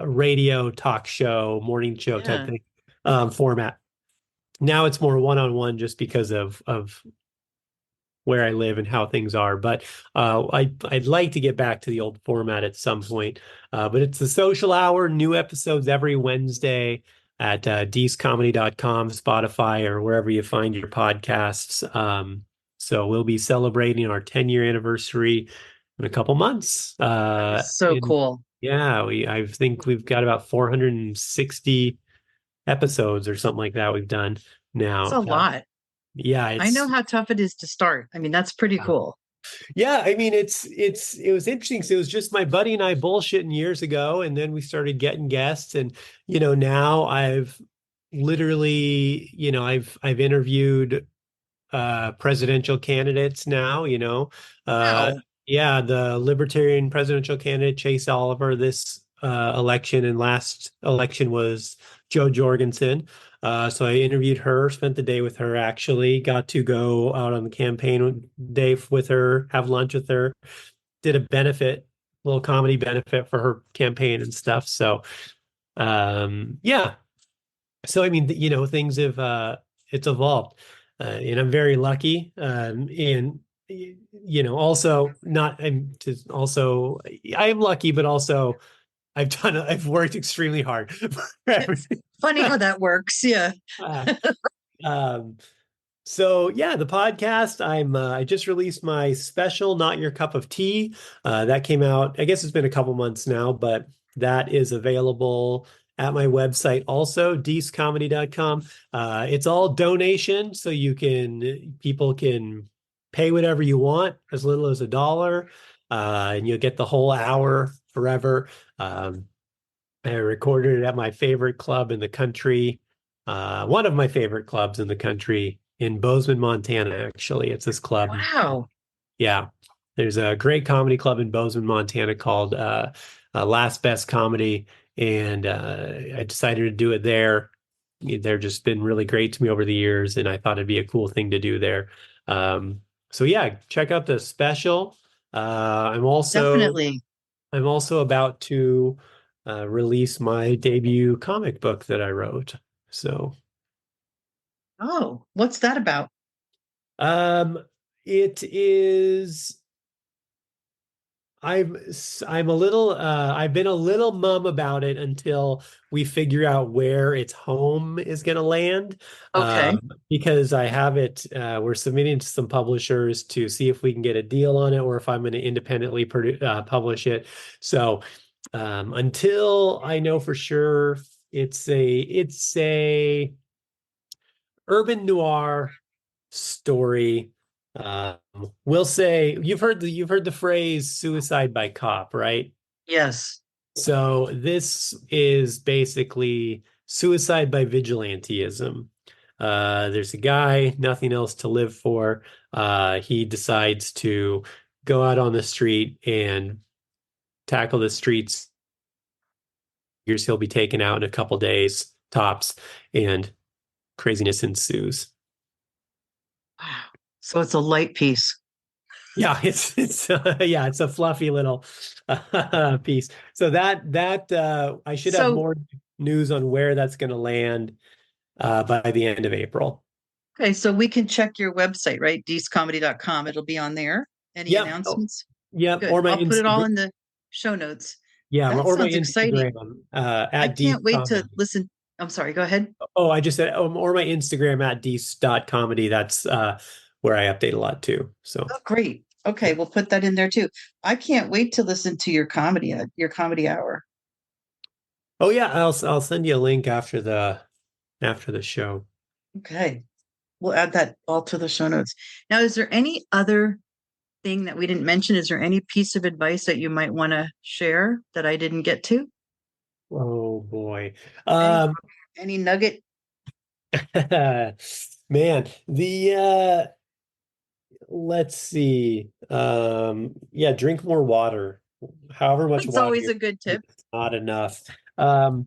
Speaker 2: radio talk show, morning show type
Speaker 1: Yeah.
Speaker 2: thing, format. Now it's more one-on-one just because of where I live and how things are. But I'd like to get back to the old format at some point. But it's the social hour, new episodes every Wednesday at deececomedy.com, Spotify, or wherever you find your podcasts. So we'll be celebrating our 10-year anniversary in a couple months.
Speaker 1: That is so cool.
Speaker 2: Yeah, I think we've got about 460 episodes or something like that we've done
Speaker 1: That's
Speaker 2: now.
Speaker 1: a lot.
Speaker 2: Yeah,
Speaker 1: I know
Speaker 2: it's
Speaker 1: how tough it is to start. I mean, that's pretty cool.
Speaker 2: Yeah, I mean it was interesting because it was just my buddy and I bullshitting years ago, and then we started getting guests, and now I've literally I've interviewed presidential candidates now, uh
Speaker 1: Wow.
Speaker 2: yeah, the Libertarian presidential candidate Chase Oliver this election, and last election was Joe Jorgensen. So I interviewed her, spent the day with her, actually got to go out on the campaign day with her, have lunch with her, did a little comedy benefit for her campaign and stuff. So yeah, so I mean, things have it's evolved, and I'm very lucky. And also not I'm just also I am lucky, but also I've worked extremely hard for
Speaker 1: It's
Speaker 2: everything.
Speaker 1: funny how that works. Yeah.
Speaker 2: Uh, um, so yeah, the podcast. I just released my special, Not Your Cup of Tea. That came out. I guess it's been a couple months now, but that is available at my website also, deececomedy.com. It's all donation, so people can pay whatever you want, as little as $1, and you'll get the whole hour forever. Um, I recorded it at my favorite club in the country, one of my favorite clubs in the country in Bozeman, Montana, actually. It's this club.
Speaker 1: Wow.
Speaker 2: Yeah. There's a great comedy club in Bozeman, Montana called Last Best Comedy. And I decided to do it there. They've just been really great to me over the years, and I thought it'd be a cool thing to do there. Um, so yeah, check out the special. Uh, I'm also
Speaker 1: Definitely.
Speaker 2: I'm also about to release my debut comic book that I wrote. So
Speaker 1: Oh, what's that about?
Speaker 2: um, it is. I'm I'm a little I've been a little mum about it until we figure out where its home is going to land.
Speaker 1: Okay.
Speaker 2: Because I have it we're submitting to some publishers to see if we can get a deal on it or if I'm going to independently publish it. So until I know for sure, it's a urban noir story. Um, we'll say you've heard the phrase "suicide by cop," right?
Speaker 1: Yes.
Speaker 2: So this is basically suicide by vigilantism. There's a guy, nothing else to live for. He decides to go out on the street and tackle the streets. Hears he'll be taken out in a couple days, tops, and craziness ensues.
Speaker 1: Wow. So it's a light piece.
Speaker 2: Yeah, it's a fluffy little piece. So that I should have
Speaker 1: So,
Speaker 2: more news on where that's going to land by the end of April.
Speaker 1: okay, so we can check your website, right? Deececomedy.com. It'll be on there. Any
Speaker 2: Yep. Oh,
Speaker 1: announcements?
Speaker 2: yep.
Speaker 1: Good.
Speaker 2: Or my
Speaker 1: I'll put it all
Speaker 2: Instagram.
Speaker 1: in the show notes.
Speaker 2: Yeah,
Speaker 1: That
Speaker 2: or my
Speaker 1: sounds exciting.
Speaker 2: Instagram
Speaker 1: I
Speaker 2: at Deece
Speaker 1: can't wait to
Speaker 2: Comedy.
Speaker 1: listen. I'm sorry, go ahead.
Speaker 2: Oh, I just said or my Instagram at Deece.comedy. That's where I update a lot too. So
Speaker 1: Oh, great. Okay,
Speaker 2: yeah.
Speaker 1: we'll put that in there too. I can't wait to listen to your comedy hour.
Speaker 2: Oh yeah, I'll send you a link after the show.
Speaker 1: Okay. We'll add that all to the show notes. Now, is there any other thing that we didn't mention? Is there any piece of advice that you might want to share that I didn't get to?
Speaker 2: Oh boy.
Speaker 1: Any
Speaker 2: Um
Speaker 1: any nugget?
Speaker 2: Man, the let's see. Yeah, drink more water. However much
Speaker 1: It's
Speaker 2: water
Speaker 1: always
Speaker 2: you're
Speaker 1: a good tip.
Speaker 2: it's not enough. Um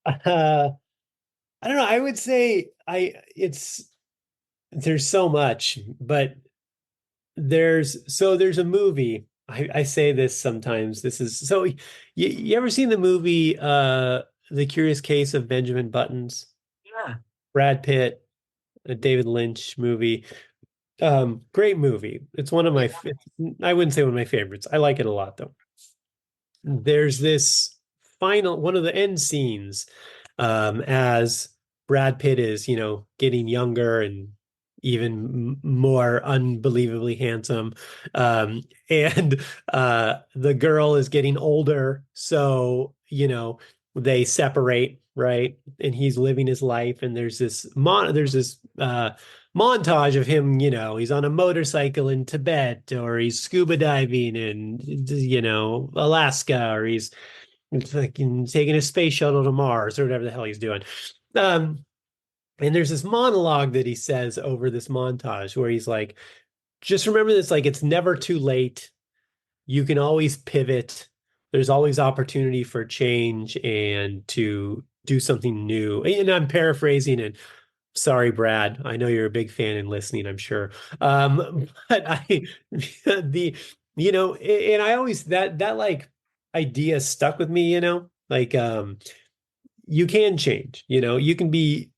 Speaker 2: I don't know. I would say I it's there's so much, but there's a movie. I say this sometimes. This is so you ever seen the movie The Curious Case of Benjamin Buttons?
Speaker 1: Yeah.
Speaker 2: Brad Pitt, a David Lynch movie. Great movie. It's one of
Speaker 1: Yeah.
Speaker 2: my, I wouldn't say one of my favorites. I like it a lot though. There's this one of the end scenes, as Brad Pitt is, getting younger and even more unbelievably handsome. Um, and the girl is getting older. So, they separate, right? And he's living his life. And there's this montage of him, he's on a motorcycle in Tibet, or he's scuba diving in, Alaska, or he's fucking taking a space shuttle to Mars, or whatever the hell he's doing. Um, and there's this monologue that he says over this montage where he's like, just remember this, like, it's never too late. You can always pivot. There's always opportunity for change and to do something new. And I'm paraphrasing, and sorry, Brad. I know you're a big fan and listening, I'm sure. But the, and I always, that like idea stuck with me, like, you can change, you can be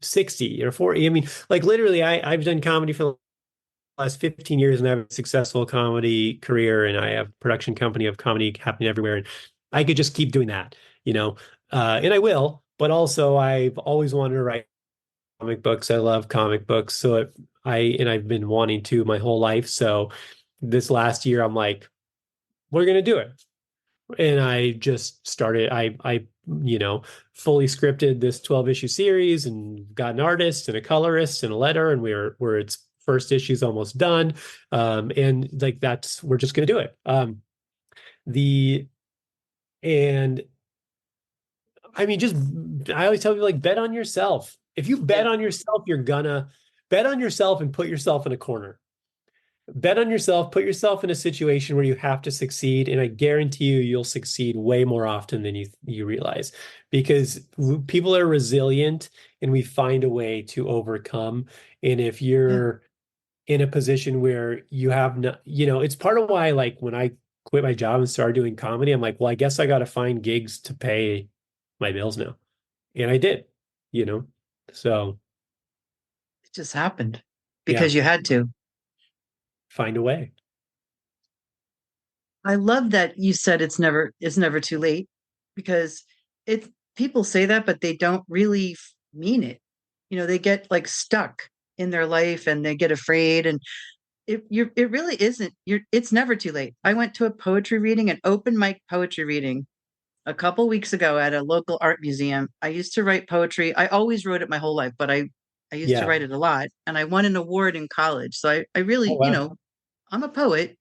Speaker 2: 60 or 40. I mean, like literally, I've done comedy for the last 15 years and I have a successful comedy career and I have a production company of comedy happening everywhere. And I could just keep doing that, and I will, but also I've always wanted to write comic books. I love comic books. So I've been wanting to my whole life. So this last year, I'm like, we're going to do it. And I just started, fully scripted this 12 issue series and got an artist and a colorist and a letter, and we're its first issue's almost done. And like we're just gonna do it. The and I mean, just I always tell people like bet on yourself. If you bet
Speaker 1: Yeah.
Speaker 2: on yourself, you're gonna bet on yourself and put yourself in a corner. Bet on yourself, put yourself in a situation where you have to succeed, and I guarantee you you'll succeed way more often than you realize because people are resilient and we find a way to overcome. And if
Speaker 1: Yeah.
Speaker 2: you're in a position where you have no, it's part of why like when I quit my job and started doing comedy, I'm like, well, I guess I got to find gigs to pay my bills now. And I did, you know. So,
Speaker 1: It just happened
Speaker 2: yeah,
Speaker 1: because you had to.
Speaker 2: find a way.
Speaker 1: I love that you said it's never too late because it people say that, but they don't really mean it. They get like stuck in their life and they get afraid and it really isn't. It's never too late. I went to a poetry reading, an open mic poetry reading a couple weeks ago at a local art museum. I used to write poetry. I always wrote it my whole life, but I used to
Speaker 2: Yeah.
Speaker 1: write it a lot and I won an award in college. So I
Speaker 2: Oh,
Speaker 1: really,
Speaker 2: wow.
Speaker 1: I'm a poet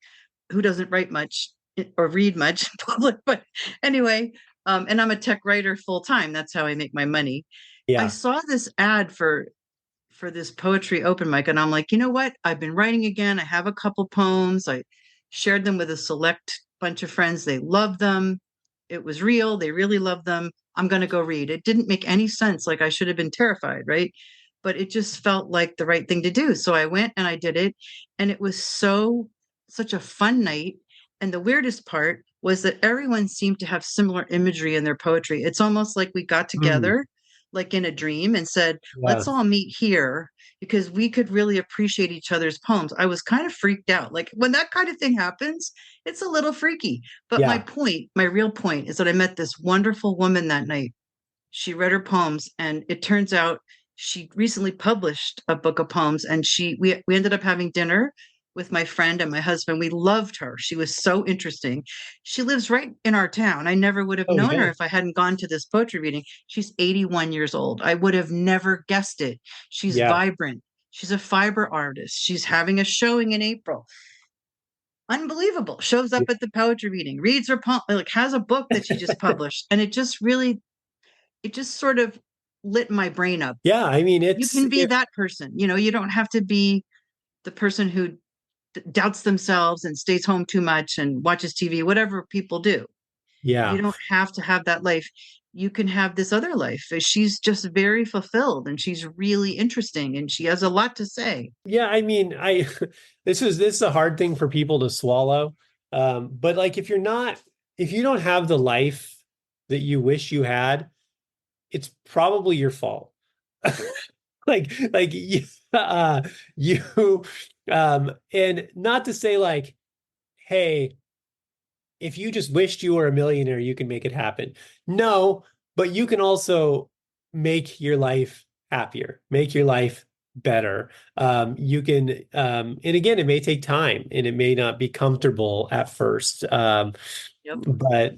Speaker 1: who doesn't write much or read much in public, but anyway, and I'm a tech writer full time. That's how I make my money. I
Speaker 2: Yeah.
Speaker 1: saw this ad for this poetry open mic. And I'm like, you know what? I've been writing again. I have a couple poems. I shared them with a select bunch of friends. They loved them. It was real. They really loved them. I'm going to go read. It didn't make any sense. Like I should have been terrified, right? But it just felt like the right thing to do. So I went and I did it. And it was such a fun night. And the weirdest part was that everyone seemed to have similar imagery in their poetry. It's almost like we got
Speaker 2: Mm,
Speaker 1: together like in a dream and said,
Speaker 2: yeah.
Speaker 1: let's all meet here because we could really appreciate each other's poems. I was kind of freaked out. Like when that kind of thing happens, it's a little freaky. But
Speaker 2: Yeah.
Speaker 1: my real point is that I met this wonderful woman that night. She read her poems, and it turns out she recently published a book of poems. And we ended up having dinner with my friend and my husband. We loved her. She was so interesting. She lives right in our town. I never would have
Speaker 2: Oh,
Speaker 1: known her
Speaker 2: yeah.
Speaker 1: if I hadn't gone to this poetry reading. She's 81 years old. I would have never guessed it. She's
Speaker 2: Yeah.
Speaker 1: vibrant. She's a fiber artist. She's having a showing in April. Unbelievable. Shows up at the poetry reading, reads her poem, like has a book that she just published. And it just sort of lit my brain up.
Speaker 2: Yeah. I mean,
Speaker 1: You
Speaker 2: it's
Speaker 1: can be that person. You don't have to be the person who doubts themselves and stays home too much and watches TV, whatever people do. You
Speaker 2: yeah.
Speaker 1: don't have to have that life. You can have this other life. She's just very fulfilled and she's really interesting and she has a lot to say.
Speaker 2: Yeah. I mean, this is a hard thing for people to swallow. But like if you don't have the life that you wish you had, it's probably your fault. Like you and not to say like, hey, if you just wished you were a millionaire, you can make it happen. No, but you can also make your life happier, make your life better. You can, and again, it may take time and it may not be comfortable at first.
Speaker 1: Yep.
Speaker 2: But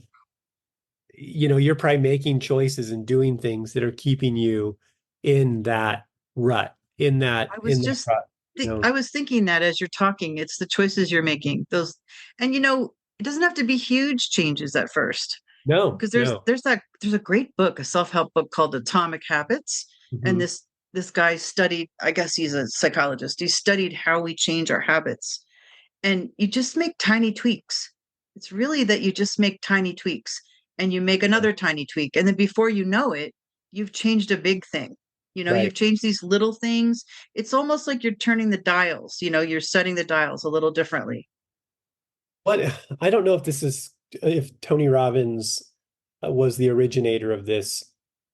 Speaker 2: you're probably making choices and doing things that are keeping you in that rut, in that
Speaker 1: I was
Speaker 2: in that
Speaker 1: just
Speaker 2: rut, you know.
Speaker 1: I was thinking that as you're talking, it's the choices you're making. Those and it doesn't have to be huge changes at first.
Speaker 2: No,
Speaker 1: Because
Speaker 2: no.
Speaker 1: there's a great book, a self-help book called Atomic Habits. And
Speaker 2: Mhm.
Speaker 1: this guy studied, I guess he's a psychologist. He studied how we change our habits. And you just make tiny tweaks. It's really that you just make tiny tweaks and you make another tiny tweak. And then before you know it, you've changed a big thing.
Speaker 2: Right.
Speaker 1: You've changed these little things. It's almost like you're turning the dials, you're setting the dials a little differently.
Speaker 2: What I don't know if Tony Robbins was the originator of this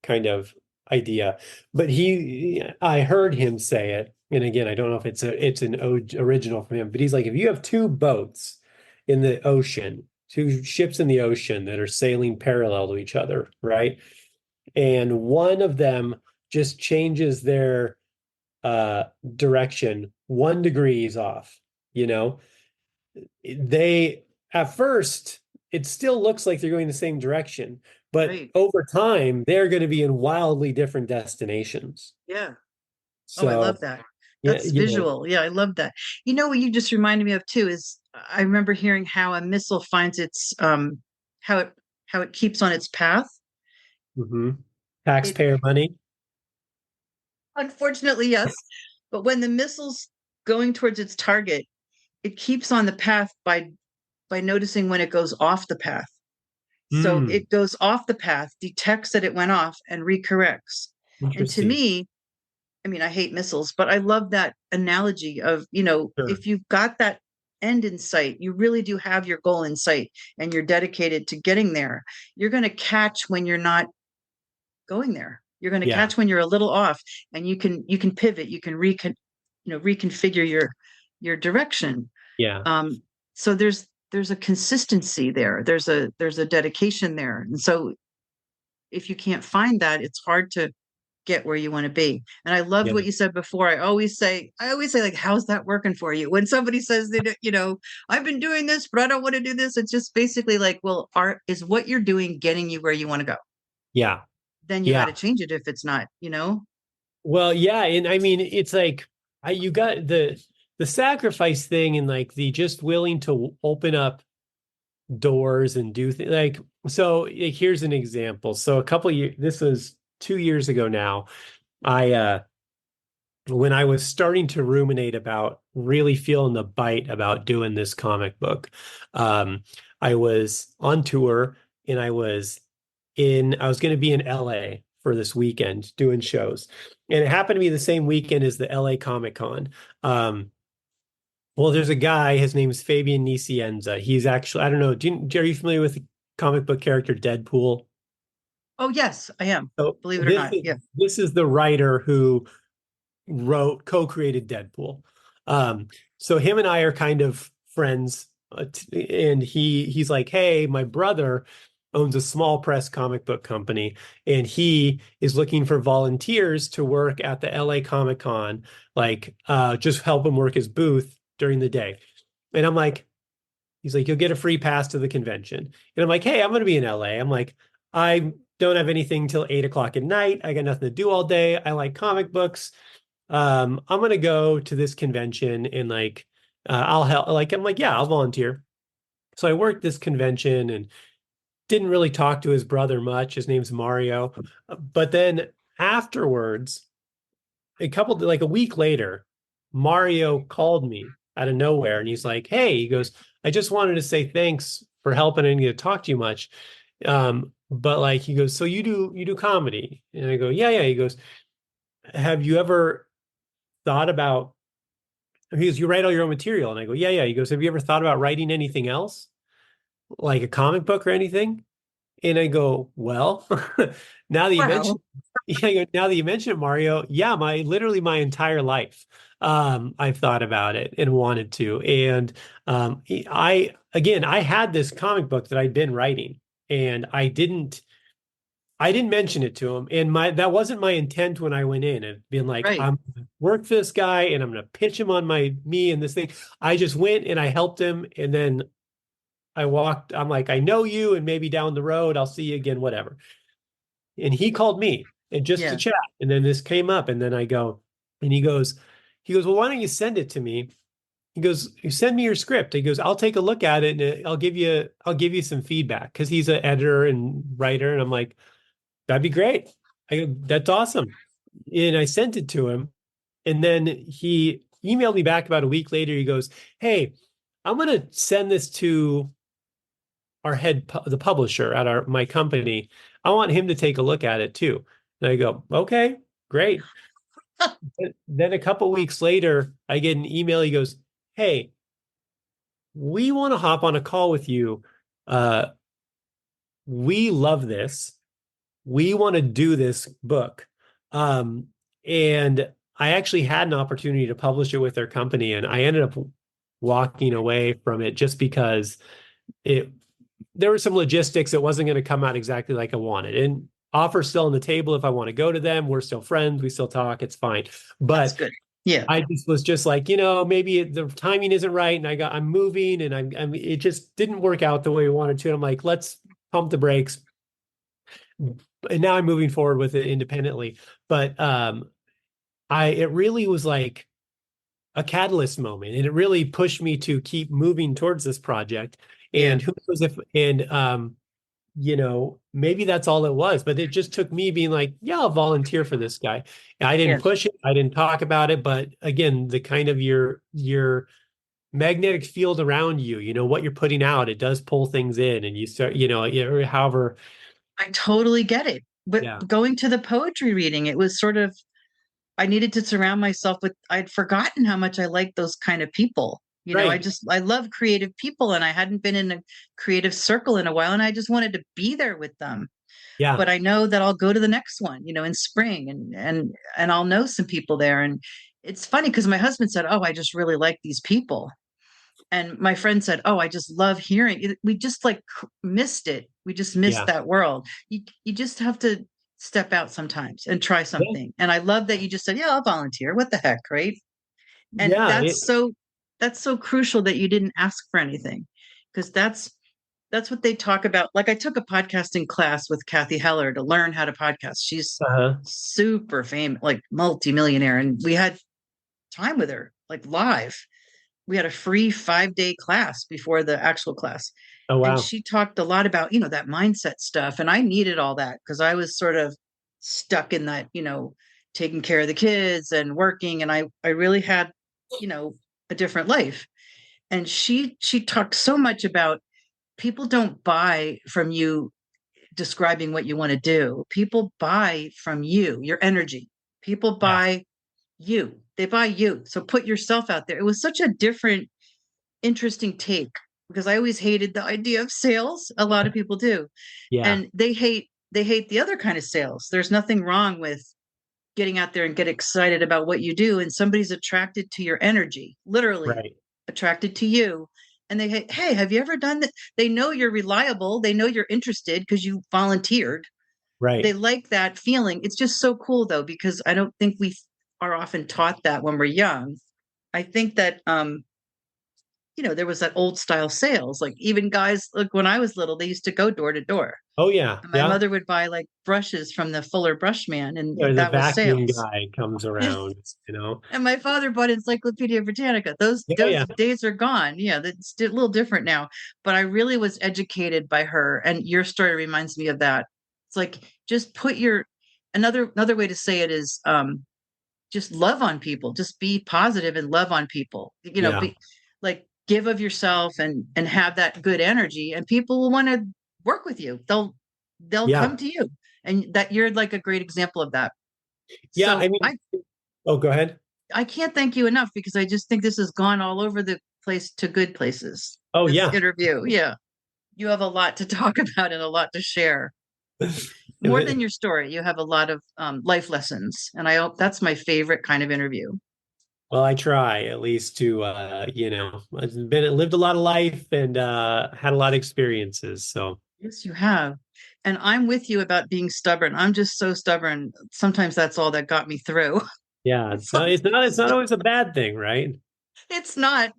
Speaker 2: kind of idea, but I heard him say it, and again, I don't know if it's an original from him, but he's like, if you have two boats in the ocean, two ships in the ocean that are sailing parallel to each other, right? And one of them just changes their uh direction 1 degrees off, you know they at first it still looks like they're going the same direction, but
Speaker 1: Right.
Speaker 2: over time they're going to be in wildly different destinations.
Speaker 1: Yeah. Oh, I
Speaker 2: So
Speaker 1: love that.
Speaker 2: Yeah,
Speaker 1: That's visual. Yeah, I love that. You know what you just reminded me of too is I remember hearing how a missile finds its how it how it keeps on its path.
Speaker 2: hmm
Speaker 1: It
Speaker 2: Taxpayer money.
Speaker 1: unfortunately, yes, but when the missile's going towards its target, it keeps on the path by noticing when it goes off the path. So
Speaker 2: Hmm.
Speaker 1: it goes off the path, detects that it went off, and recorrects. And to
Speaker 2: Interesting.
Speaker 1: me, I mean, I hate missiles, but I love that analogy of,
Speaker 2: Sure.
Speaker 1: if you've got that end in sight, you really do have your goal in sight and you're dedicated to getting there. You're going to catch when you're not going there. You're going to
Speaker 2: Yeah.
Speaker 1: catch when you're a little off and you can pivot, you can reconfigure your direction.
Speaker 2: Yeah.
Speaker 1: Um, so there's a consistency there. There's a dedication there. And so if you can't find that, it's hard to get where you want to be. And I loved
Speaker 2: Yeah.
Speaker 1: what you said before. I always say, like, how's that working for you? When somebody says that, I've been doing this, but I don't want to do this. It's just basically like, well, art is what you're doing getting you where you want to go.
Speaker 2: Yeah.
Speaker 1: Then you got
Speaker 2: Yeah.
Speaker 1: to change it if it's not.
Speaker 2: Well, yeah, and I mean, it's like you got the sacrifice thing and like the just willing to open up doors and do things like so. Like, here's an example. So a couple years, this was 2 years ago now. I when I was starting to ruminate about really feeling the bite about doing this comic book, um, I was on tour and I was going to be in LA for this weekend doing shows. And it happened to be the same weekend as the LA Comic Con. Um, well, there's a guy, his name is Fabian Nicienza. He's actually, I don't know, are you familiar with the comic book character Deadpool?
Speaker 1: Oh, yes, I am.
Speaker 2: So
Speaker 1: Believe it or not. Yeah.
Speaker 2: this is the writer who co-created Deadpool. Um, so him and I are kind of friends, and he's like, "Hey, my brother owns a small press comic book company, and he is looking for volunteers to work at the LA Comic Con, like just help him work his booth during the day." And I'm like, he's like, "You'll get a free pass to the convention." And I'm like, "Hey, I'm going to be in LA." I'm like, "I don't have anything till 8 o'clock at night. I got nothing to do all day. I like comic books. I'm gonna go to this convention and like I'll help like I'm like, yeah, I'll volunteer. So I worked this convention and didn't really talk to his brother much. His name's Mario. But then afterwards, like a week later, Mario called me out of nowhere and he's like, "Hey," he goes, "I just wanted to say thanks for helping. I didn't get to talk to you much." But like he goes, "So you do comedy?" And I go, "Yeah, yeah." He goes, "Have you ever thought about" he goes, "You write all your own material?" And I go, "Yeah, yeah." He goes, "Have you ever thought about writing anything else, like a comic book or anything?" And I go, "Well, now that you
Speaker 1: Wow.
Speaker 2: mention, yeah, now that you mention it, Mario, yeah, my literally my entire life, I've thought about it and wanted to. And I had this comic book that I'd been writing, and I didn't mention it to him, and my that wasn't my intent when I went in and being like,
Speaker 1: Right.
Speaker 2: I'm gonna work for this guy and I'm gonna pitch him on me and this thing. I just went and I helped him, and then I walked. I'm like, I know you, and maybe down the road I'll see you again, whatever. And he called me and just to
Speaker 1: Yeah.
Speaker 2: chat, and then this came up, and then I go, and he goes, well, why don't you send it to me? He goes, "You send me your script." He goes, "I'll take a look at it and I'll give you some feedback," because he's an editor and writer, and I'm like, "That'd be great. That's awesome." And I sent it to him. And then he emailed me back about a week later. He goes, "Hey, I'm going to send this to the publisher at my company. I want him to take a look at it too." And I go, "Okay, great." Then a couple weeks later, I get an email. He goes, "Hey, we want to hop on a call with you. Uh, we love this. We want to do this book." Um, and I actually had an opportunity to publish it with their company, and I ended up walking away from it just because it there were some logistics. It wasn't going to come out exactly like I wanted. And offer's still on the table if I want to go to them. We're still friends. We still talk. It's fine.
Speaker 1: That's
Speaker 2: But
Speaker 1: good. Yeah.
Speaker 2: I just was just like, maybe the timing isn't right, and I'm moving, and it just didn't work out the way we wanted to. And I'm like, let's pump the brakes, and now I'm moving forward with it independently. But it really was like a catalyst moment, and it really pushed me to keep moving towards this project.
Speaker 1: Yeah.
Speaker 2: And who knows if and maybe that's all it was, but it just took me being like, yeah, I'll volunteer for this guy. I didn't
Speaker 1: Yeah.
Speaker 2: push it, I didn't talk about it, but again, the kind of your magnetic field around you, what you're putting out, it does pull things in, and you start, however,
Speaker 1: I totally get it. But
Speaker 2: yeah,
Speaker 1: going to the poetry reading, it was sort of, I needed to surround myself with, I'd forgotten how much I liked those kind of people.
Speaker 2: right,
Speaker 1: I love creative people, and I hadn't been in a creative circle in a while, and I just wanted to be there with them.
Speaker 2: yeah,
Speaker 1: But I know that I'll go to the next one, in spring, and I'll know some people there. And it's funny because my husband said, "Oh, I just really like these people." And my friend said, "Oh, I just love hearing it." We just like missed it. We just missed
Speaker 2: yeah,
Speaker 1: that world. You just have to step out sometimes and try
Speaker 2: yeah,
Speaker 1: something. And I love that you just said, "Yeah, I'll volunteer. What the heck, right?" And
Speaker 2: yeah,
Speaker 1: that's so crucial that you didn't ask for anything, because that's what they talk about. Like, I took a podcasting class with Kathy Heller to learn how to podcast. She's
Speaker 2: uh-huh.
Speaker 1: super famous, like multimillionaire, and we had time with her, like live. We had a free 5-day class before the actual class.
Speaker 2: Oh,
Speaker 1: And
Speaker 2: wow.
Speaker 1: she talked a lot about, that mindset stuff. And I needed all that because I was sort of stuck in that, taking care of the kids and working. And I really had, you know, a different life. And she talked so much about, people don't buy from you describing what you want to do. People buy from you, your energy. People
Speaker 2: Yeah,
Speaker 1: buy you. They buy you. So put yourself out there. It was such a different, interesting take, because I always hated the idea of sales. A lot of people do.
Speaker 2: yeah,
Speaker 1: And they hate the other kind of sales. There's nothing wrong with getting out there and get excited about what you do, and somebody's attracted to your energy, literally
Speaker 2: right,
Speaker 1: attracted to you. And they, hey, have you ever done that? They know you're reliable, they know you're interested because you volunteered. They
Speaker 2: right.
Speaker 1: like that feeling. It's just so cool though, because I don't think we are often taught that when we're young. I think that there was that old style sales. Like, even guys, like when I was little, they used to go door to door.
Speaker 2: Oh, yeah,
Speaker 1: And my
Speaker 2: yeah.
Speaker 1: mother would buy like brushes from the Fuller brush man, and
Speaker 2: Or the
Speaker 1: that was
Speaker 2: vacuum
Speaker 1: sales.
Speaker 2: guy comes around, you know.
Speaker 1: And my father bought Encyclopedia Britannica. Those
Speaker 2: Yeah,
Speaker 1: those
Speaker 2: yeah,
Speaker 1: days are gone. Yeah, that's a little different now. But I really was educated by her, and your story reminds me of that. It's like, just put your, another way to say it is, just love on people. Just be positive and love on people.
Speaker 2: yeah,
Speaker 1: Be like, give of yourself, and have that good energy, and people will want to work with you. They'll
Speaker 2: yeah,
Speaker 1: come to you, and that you're like a great example of that.
Speaker 2: yeah. I
Speaker 1: So
Speaker 2: mean, oh, go ahead.
Speaker 1: I can't thank you enough, because I just think this has gone all over the place to good places.
Speaker 2: Oh,
Speaker 1: This
Speaker 2: yeah.
Speaker 1: interview. Yeah. You have a lot to talk about and a lot to share. More than your story, you have a lot of life lessons. And I hope that's my favorite kind of interview.
Speaker 2: Well, I try at least to, I've lived a lot of life and had a lot of experiences. So
Speaker 1: Yes, you have. And I'm with you about being stubborn. I'm just so stubborn. Sometimes that's all that got me through.
Speaker 2: yeah,
Speaker 1: It's like,
Speaker 2: it's not always a bad thing, right?
Speaker 1: it's not.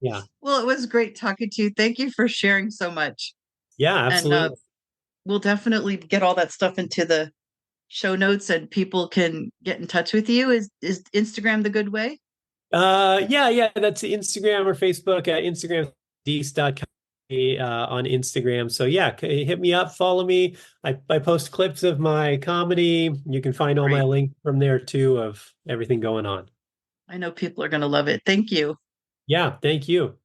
Speaker 2: Yeah,
Speaker 1: Well, it was great talking to you. Thank you for sharing so much.
Speaker 2: yeah,
Speaker 1: And
Speaker 2: absolutely.
Speaker 1: we'll definitely get all that stuff into the show notes, and people can get in touch with you. Is Instagram the good way?
Speaker 2: Yeah, yeah, that's Instagram or Facebook. Instagram, Deece.com, on Instagram. So yeah, hit me up, follow me. I post clips of my comedy. You can find all my
Speaker 1: Great.
Speaker 2: links from there too of everything going on.
Speaker 1: I know people are going to love it. Thank you.
Speaker 2: Yeah, thank you.